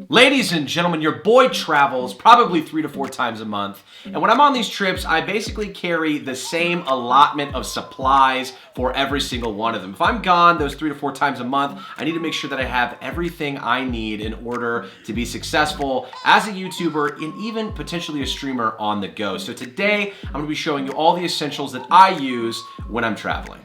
Ladies and gentlemen, your boy travels probably 3 to 4 times a month. And when I'm on these trips, I basically carry the same allotment of supplies for every single one of them. If I'm gone those 3 to 4 times a month, I need to make sure that I have everything I need in order to be successful as a YouTuber and even potentially a streamer on the go. So today, I'm gonna be showing you all the essentials that I use when I'm traveling.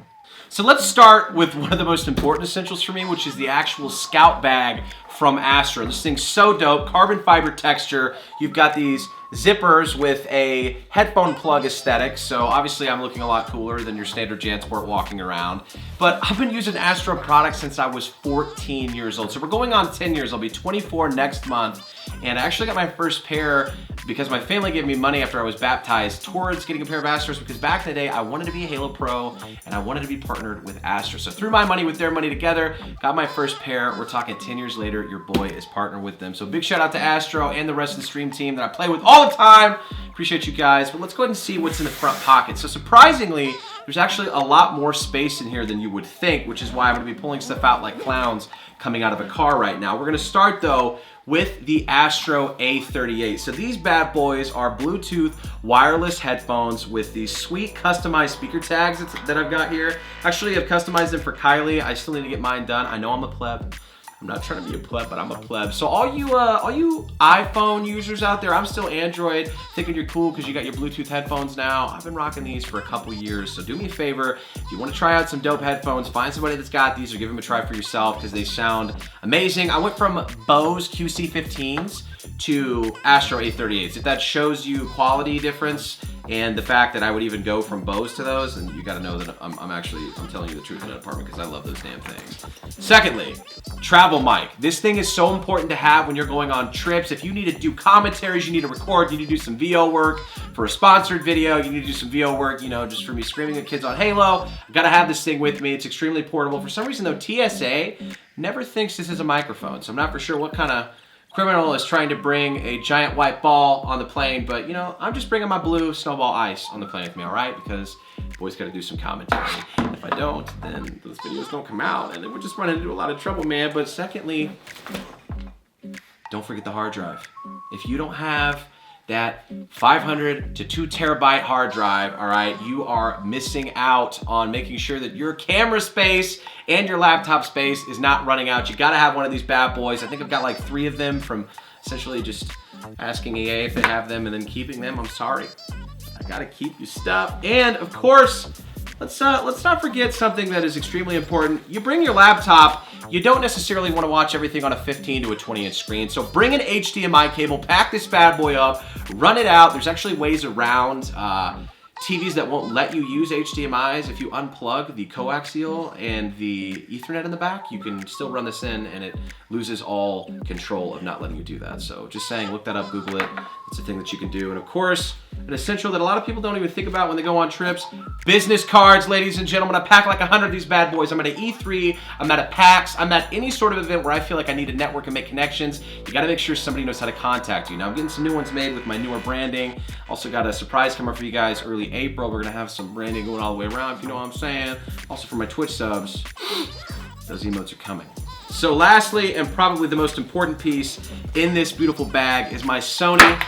So let's start with one of the most important essentials for me, which is the actual Scout bag from Astro. This thing's so dope, carbon fiber texture. You've got these zippers with a headphone plug aesthetic, so obviously I'm looking a lot cooler than your standard JanSport walking around. But I've been using Astro products since I was 14 years old. So we're going on 10 years. I'll be 24 next month. And I actually got my first pair because my family gave me money after I was baptized towards getting a pair of Astros, because back in the day I wanted to be a Halo Pro and I wanted to be partnered with Astro. So threw my money with their money together, got my first pair. We're talking 10 years later, your boy is partnered with them. So big shout out to Astro and the rest of the stream team that I play with all the time. Appreciate you guys. But let's go ahead and see what's in the front pocket. So surprisingly, there's actually a lot more space in here than you would think, which is why I'm gonna be pulling stuff out like clowns coming out of a car right now. We're gonna start though with the Astro A38. So these bad boys are Bluetooth wireless headphones with these sweet customized speaker tags that I've got here. Actually, I've customized them for Kylie. I still need to get mine done. I know I'm a pleb. I'm not trying to be a pleb, but I'm a pleb. So all you iPhone users out there, I'm still Android, thinking you're cool because you got your Bluetooth headphones now. I've been rocking these for a couple years, so do me a favor. If you want to try out some dope headphones, find somebody that's got these or give them a try for yourself because they sound amazing. I went from Bose QC15s to Astro A38s. If that shows you quality difference and the fact that I would even go from Bose to those, and you gotta know that I'm telling you the truth in that apartment because I love those damn things. Secondly, travel mic. This thing is so important to have when you're going on trips. If you need to do commentaries, you need to record, you need to do some VO work for a sponsored video, you need to do some VO work, you know, just for me screaming at kids on Halo. I gotta have this thing with me. It's extremely portable. For some reason though, TSA never thinks this is a microphone, so I'm not for sure what kind of criminal is trying to bring a giant white ball on the plane, but you know, I'm just bringing my blue snowball ice on the plane with me, all right? Because boys gotta do some commentary. If I don't, then those videos don't come out and then we're just running into a lot of trouble, man. But secondly, don't forget the hard drive. If you don't have that 500 to 2 terabyte hard drive, all right, you are missing out on making sure that your camera space and your laptop space is not running out. You gotta have one of these bad boys. I think I've got like 3 of them from essentially just asking EA if they have them and then keeping them. I'm sorry, I gotta keep your stuff. And of course, let's not forget something that is extremely important. You bring your laptop, you don't necessarily want to watch everything on a 15 to a 20-inch screen. So bring an HDMI cable, pack this bad boy up, run it out. There's actually ways around TVs that won't let you use HDMIs. If you unplug the coaxial and the Ethernet in the back, you can still run this in and it loses all control of not letting you do that. So just saying, look that up, Google it. It's a thing that you can do. And of course, an essential that a lot of people don't even think about when they go on trips, business cards, ladies and gentlemen. I pack like 100 of these bad boys. I'm at an E3, I'm at a PAX, I'm at any sort of event where I feel like I need to network and make connections. You gotta make sure somebody knows how to contact you. Now I'm getting some new ones made with my newer branding. Also got a surprise coming for you guys early April. We're gonna have some branding going all the way around, if you know what I'm saying. Also for my Twitch subs, those emotes are coming. So lastly, and probably the most important piece in this beautiful bag is my Sony.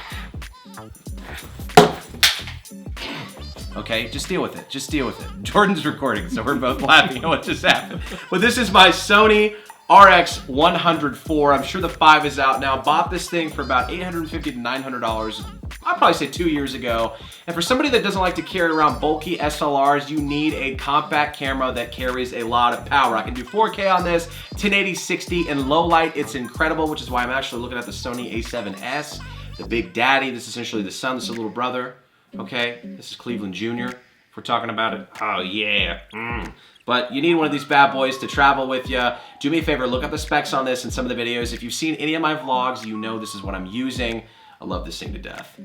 Okay, just deal with it. Just deal with it. Jordan's recording, so we're both laughing at what just happened. But this is my Sony RX 104. I'm sure the 5 is out now. Bought this thing for about $850 to $900. I'd probably say 2 years ago. And for somebody that doesn't like to carry around bulky SLRs, you need a compact camera that carries a lot of power. I can do 4K on this, 1080, 60, in low light. It's incredible, which is why I'm actually looking at the Sony A7S, the big daddy. This is essentially the son, this is a little brother. Okay, this is Cleveland Jr. If we're talking about it, oh yeah. But you need one of these bad boys to travel with you. Do me a favor, look up the specs on this in some of the videos. If you've seen any of my vlogs, you know this is what I'm using. I love this thing to death.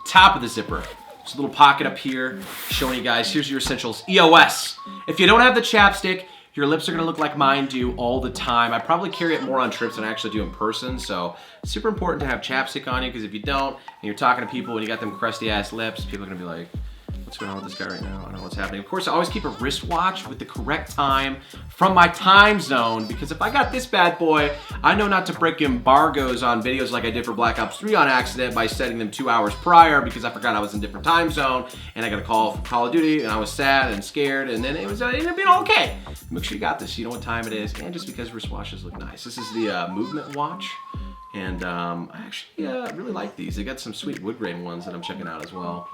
Top of the zipper. There's a little pocket up here showing you guys, here's your essentials. EOS. If you don't have the chapstick, your lips are gonna look like mine do all the time. I probably carry it more on trips than I actually do in person, so it's super important to have chapstick on you, because if you don't, and you're talking to people and you got them crusty ass lips, people are gonna be like, What's going on with this guy right now? I don't know what's happening. Of course, I always keep a wristwatch with the correct time from my time zone, because if I got this bad boy, I know not to break embargoes on videos like I did for Black Ops 3 on accident by setting them 2 hours prior because I forgot I was in a different time zone and I got a call from Call of Duty and I was sad and scared, and then it ended up being okay. Make sure you got this. You know what time it is, and just because wristwatches look nice. This is the movement watch. And I actually really like these. They got some sweet wood grain ones that I'm checking out as well.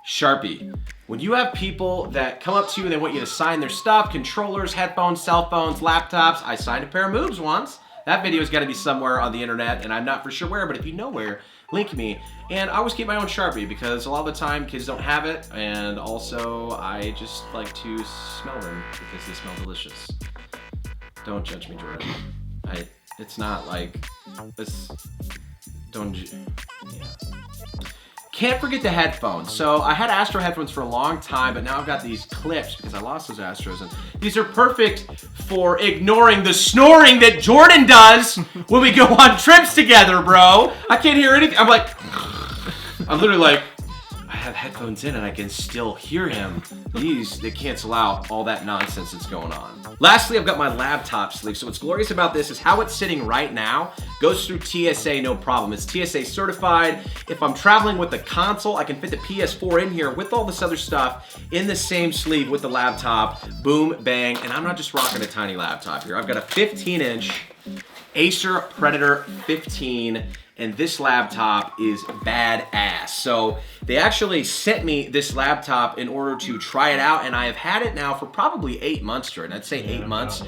Sharpie. When you have people that come up to you and they want you to sign their stuff, controllers, headphones, cell phones, laptops. I signed a pair of moves once. That video's got to be somewhere on the internet, and I'm not for sure where, but if you know where, link me. And I always keep my own Sharpie because a lot of the time kids don't have it, and also I just like to smell them because they smell delicious. Don't judge me, Jordan. It's not like this. Don't. Yeah. Can't forget the headphones. So I had Astro headphones for a long time, but now I've got these clips because I lost those Astros, and these are perfect for ignoring the snoring that Jordan does when we go on trips together, bro. I can't hear anything. I'm literally like, I have headphones in and I can still hear him. They cancel out all that nonsense that's going on. Lastly, I've got my laptop sleeve. So what's glorious about this is how it's sitting right now goes through TSA no problem. It's TSA certified. If I'm traveling with the console, I can fit the PS4 in here with all this other stuff in the same sleeve with the laptop. Boom, bang. And I'm not just rocking a tiny laptop here. I've got a 15-inch Acer Predator 15, and this laptop is badass. So they actually sent me this laptop in order to try it out, and I have had it now for probably 8 months, Jordan. I'd say 8 months.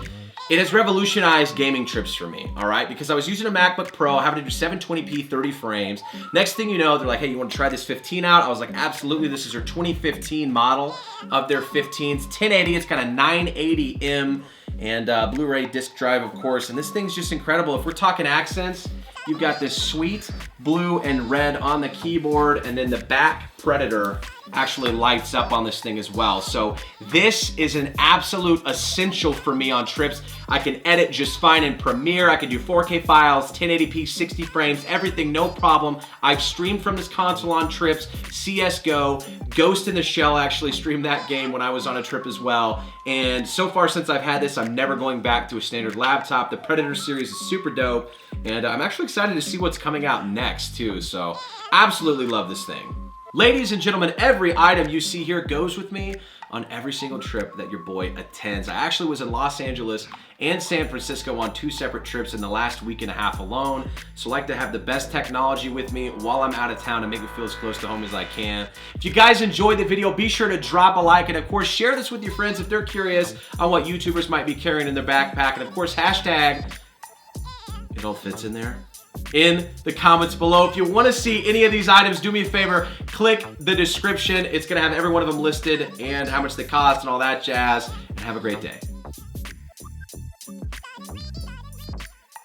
It has revolutionized gaming trips for me, all right? Because I was using a MacBook Pro, having to do 720p, 30 frames. Next thing you know, they're like, hey, you want to try this 15 out? I was like, absolutely. This is their 2015 model of their 15s. 1080, it's got a 980M and Blu-ray disc drive, of course. And this thing's just incredible. If we're talking accents, you've got this sweet blue and red on the keyboard, and then the back Predator actually lights up on this thing as well. So this is an absolute essential for me on trips. I can edit just fine in Premiere. I can do 4K files, 1080p, 60 frames, everything, no problem. I've streamed from this console on trips. CSGO, Ghost in the Shell, actually streamed that game when I was on a trip as well. And so far since I've had this, I'm never going back to a standard laptop. The Predator series is super dope, and I'm actually excited to see what's coming out next too. So absolutely love this thing. Ladies and gentlemen, every item you see here goes with me on every single trip that your boy attends. I actually was in Los Angeles and San Francisco on 2 separate trips in the last week and a half alone. So I like to have the best technology with me while I'm out of town and make it feel as close to home as I can. If you guys enjoyed the video, be sure to drop a like, and of course share this with your friends if they're curious on what YouTubers might be carrying in their backpack. And of course, hashtag it all fits in there in the comments below. If you want to see any of these items, do me a favor, click the description. It's going to have every one of them listed and how much they cost and all that jazz. And have a great day.